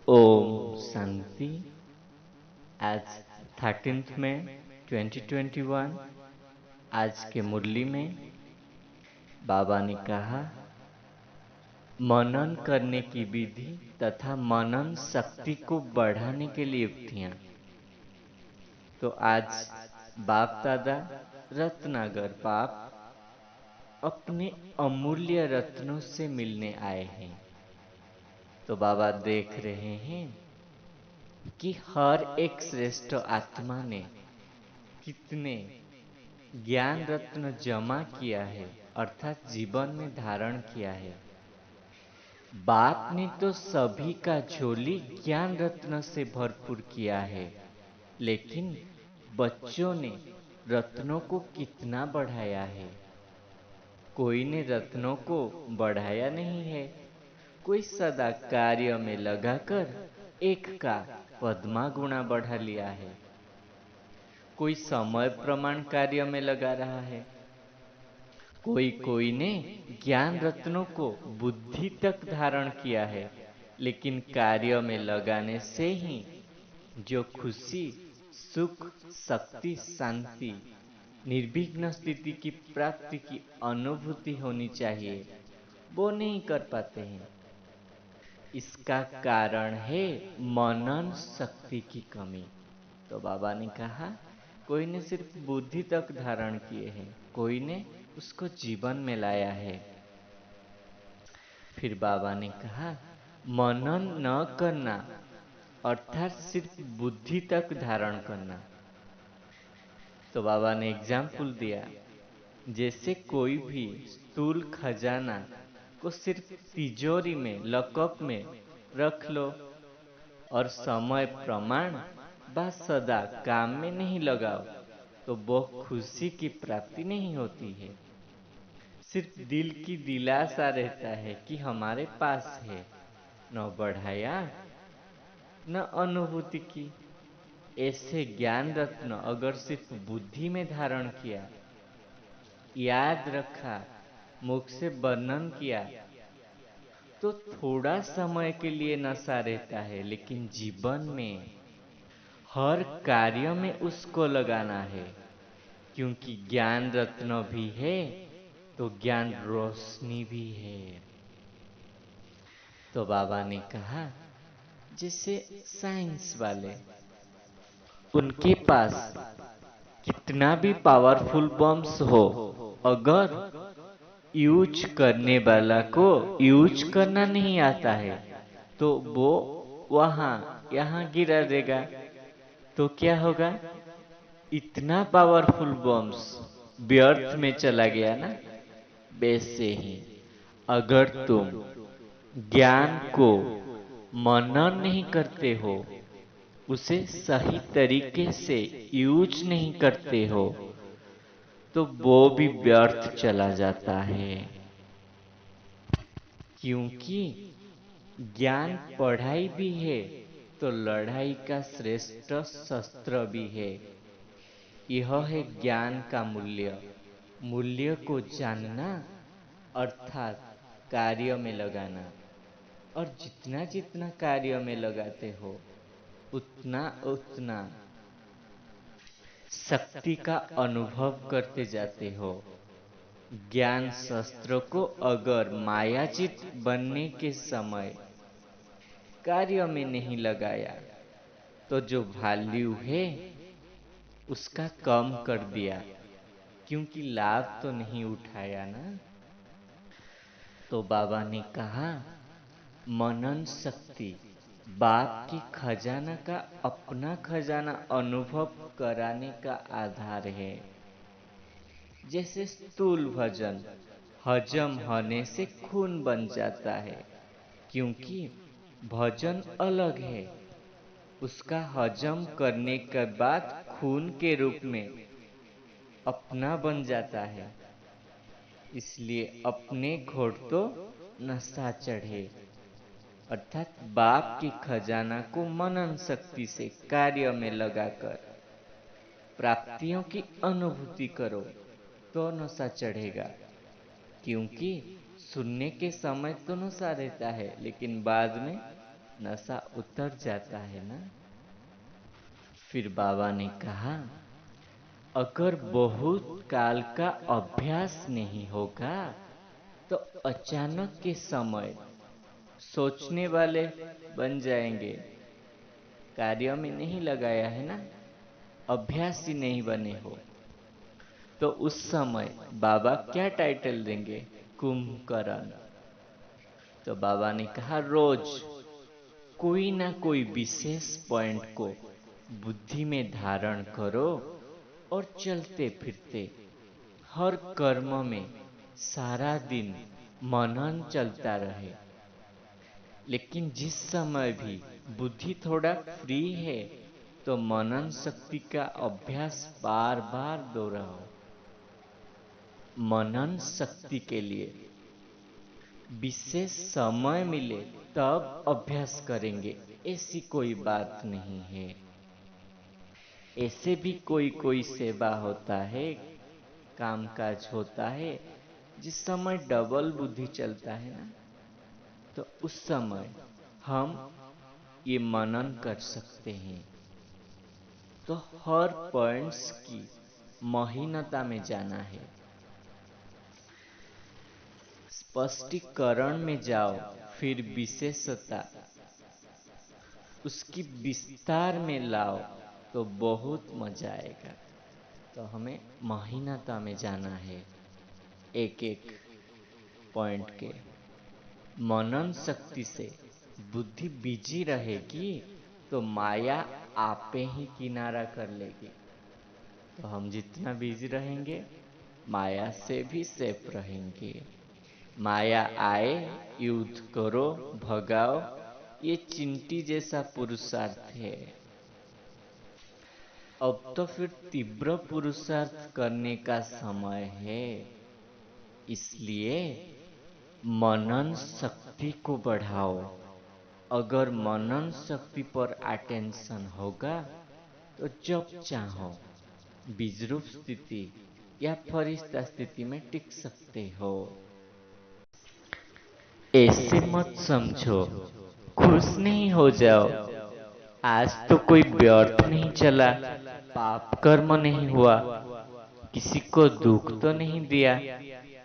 ओम शांति। आज 13 मई 2021। आज के मुरली में बाबा ने कहा, मनन करने की विधि तथा मनन शक्ति को बढ़ाने के लिए युक्तियां। तो आज बाप दादा रत्नागर बाप अपने अमूल्य रत्नों से मिलने आए हैं। तो बाबा देख रहे हैं कि हर एक श्रेष्ठ आत्मा ने कितने ज्ञान रत्न जमा किया है, अर्थात जीवन में धारण किया है। बाप ने तो सभी का झोली ज्ञान रत्न से भरपूर किया है, लेकिन बच्चों ने रत्नों को कितना बढ़ाया है। कोई ने रत्नों को बढ़ाया नहीं है। कोई सदा कार्य में लगाकर एक का पद्मा गुणा बढ़ा लिया है। कोई समय प्रमाण कार्य में लगा रहा है। कोई ने ज्ञान रत्नों को बुद्धि तक धारण किया है, लेकिन कार्य में लगाने से ही जो खुशी, सुख, शक्ति, शांति, निर्विघ्न स्थिति की प्राप्ति की अनुभूति होनी चाहिए, वो नहीं कर पाते हैं। इसका कारण है मनन शक्ति की कमी। तो बाबा ने कहा, कोई ने सिर्फ बुद्धि तक धारण किए हैं, कोई ने उसको जीवन में लाया है। फिर बाबा ने कहा, मनन न करना अर्थात सिर्फ बुद्धि तक धारण करना। तो बाबा ने एग्जाम्पल दिया, जैसे कोई भी स्थूल खजाना को सिर्फ तिजोरी में, लॉकअप में रख लो और समय प्रमाण बस सदा काम में नहीं लगाओ, तो वो खुशी की प्राप्ति नहीं होती है। सिर्फ दिल की दिलासा रहता है कि हमारे पास है, न बढ़ाया न अनुभूति की। ऐसे ज्ञान रत्न अगर सिर्फ बुद्धि में धारण किया, याद रखा, मुख से वर्णन किया, तो थोड़ा समय के लिए नशा रहता है, लेकिन जीवन में हर कार्य में उसको लगाना है। क्योंकि ज्ञान रत्न भी है तो ज्ञान रोशनी भी है। तो बाबा ने कहा, जैसे साइंस वाले, उनके पास कितना भी पावरफुल बम्स हो, अगर यूज करने वाला को यूज करना नहीं आता है तो वो वहां यहां गिरा देगा। तो क्या होगा? इतना पावरफुल बम्स व्यर्थ में चला गया ना। वैसे ही अगर तुम ज्ञान को मनन नहीं करते हो, उसे सही तरीके से यूज नहीं करते हो, तो वो भी व्यर्थ चला जाता है। क्योंकि ज्ञान पढ़ाई भी है तो लड़ाई का श्रेष्ठ शस्त्र भी है। यह है ज्ञान का मूल्य। मूल्य को जानना अर्थात कार्य में लगाना। और जितना जितना कार्य में लगाते हो, उतना उतना शक्ति का अनुभव करते जाते हो। ज्ञान शस्त्रों को अगर मायाचित बनने के समय कार्य में नहीं लगाया, तो जो वैल्यू है उसका कम कर दिया, क्योंकि लाभ तो नहीं उठाया ना। तो बाबा ने कहा, मनन शक्ति बाप की खजाना का अपना खजाना अनुभव कराने का आधार है। जैसे स्थूल भोजन हजम होने से खून बन जाता है, क्योंकि भोजन अलग है, उसका हजम करने के बाद खून के रूप में अपना बन जाता है। इसलिए अपने घोड़ तो नशा चढ़े, अर्थात बाप की खजाना को मनन शक्ति से कार्य में लगाकर प्राप्तियों की अनुभूति करो तो नशा चढ़ेगा। क्योंकि सुनने के समय तो नशा रहता है, लेकिन बाद में नशा उतर जाता है ना। फिर बाबा ने कहा, अगर बहुत काल का अभ्यास नहीं होगा तो अचानक के समय सोचने वाले बन जाएंगे। कार्य में नहीं लगाया है ना, अभ्यास ही नहीं बने हो, तो उस समय बाबा क्या टाइटल देंगे? कुंभकर्ण। तो बाबा ने कहा, रोज कोई ना कोई विशेष पॉइंट को बुद्धि में धारण करो और चलते फिरते हर कर्म में सारा दिन मनन चलता रहे। लेकिन जिस समय भी बुद्धि थोड़ा फ्री है तो मनन शक्ति का अभ्यास बार बार दोहराओ। मनन शक्ति के लिए विशेष समय मिले तब अभ्यास करेंगे, ऐसी कोई बात नहीं है। ऐसे भी कोई कोई सेवा होता है, कामकाज होता है, जिस समय डबल बुद्धि चलता है ना, तो उस समय हम ये मनन कर सकते हैं। तो हर पॉइंट्स की महीनता में जाना है, स्पष्टीकरण में जाओ, फिर विशेषता उसकी विस्तार में लाओ तो बहुत मजा आएगा। तो हमें महीनता में जाना है, एक एक पॉइंट के। मनन शक्ति से बुद्धि बिजी रहेगी तो माया आपे ही किनारा कर लेगी। तो हम जितना बिजी रहेंगे माया से भी सेफ रहेंगे। माया आए, युद्ध करो, भगाओ, ये चिंटी जैसा पुरुषार्थ है। अब तो फिर तीव्र पुरुषार्थ करने का समय है। इसलिए मनन शक्ति को बढ़ाओ। अगर मनन शक्ति पर अटेंशन होगा तो जब चाहो बीजरूप स्थिति या फरिश्ता स्थिति में टिक सकते हो। ऐसे मत समझो, खुश नहीं हो जाओ, आज तो कोई व्यर्थ नहीं चला, पाप कर्म नहीं हुआ, किसी को दुख तो नहीं दिया,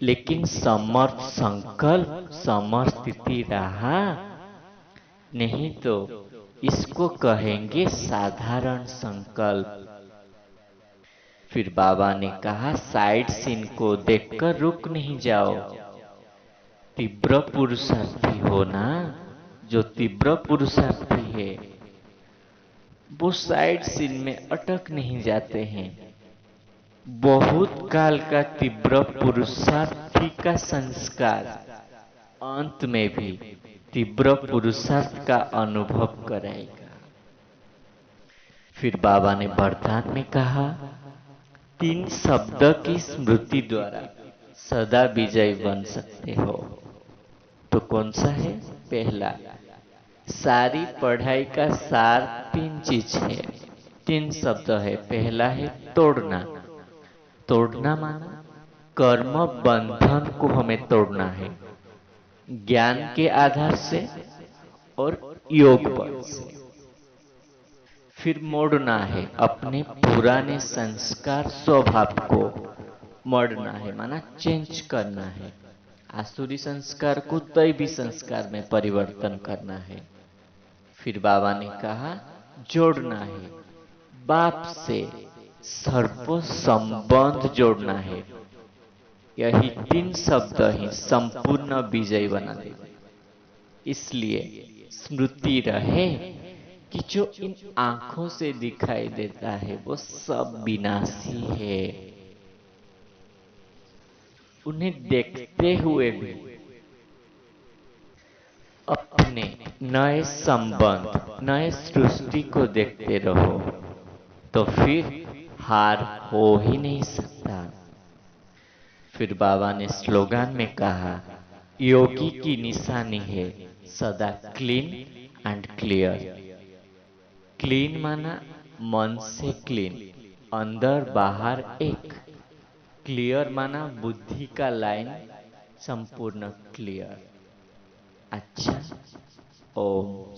लेकिन समर्थ संकल्प समर्थ स्थिति रहा नहीं तो इसको कहेंगे साधारण संकल्प। फिर बाबा ने कहा, साइड सीन को देखकर रुक नहीं जाओ। तीव्र पुरुषार्थी हो ना, जो तीव्र पुरुषार्थी है वो साइड सीन में अटक नहीं जाते हैं। बहुत काल का तीव्र पुरुषार्थी का संस्कार अंत में भी तीव्र पुरुषार्थ का अनुभव कराएगा। फिर बाबा ने वरदान में कहा, 3 शब्द की स्मृति द्वारा सदा विजयी बन सकते हो। तो कौन सा है? पहला, सारी पढ़ाई का सार 3 चीज है, 3 शब्द है। पहला है तोड़ना। तोड़ना माना कर्म बंधन को हमें तोड़ना है, ज्ञान के आधार से और योग बल से। फिर मोड़ना है, अपने पुराने संस्कार स्वभाव को मोड़ना है, माना चेंज करना है। आसुरी संस्कार को दैवी संस्कार में परिवर्तन करना है। फिर बाबा ने कहा, जोड़ना है, बाप से सर्व संबंध जोड़ना है। यही 3 शब्द ही संपूर्ण विजय बना देगा। इसलिए स्मृति रहे कि जो इन आंखों से दिखाई देता है वो सब विनाशी है। उन्हें देखते हुए भी अपने नए संबंध, नए सृष्टि को देखते रहो, तो फिर हार हो ही नहीं सकता। फिर बाबा ने स्लोगन में कहा, योगी की निशानी है सदा क्लीन एंड क्लियर। क्लीन माना मन से क्लीन, अंदर बाहर एक। क्लियर माना बुद्धि का लाइन संपूर्ण क्लियर। अच्छा, ओम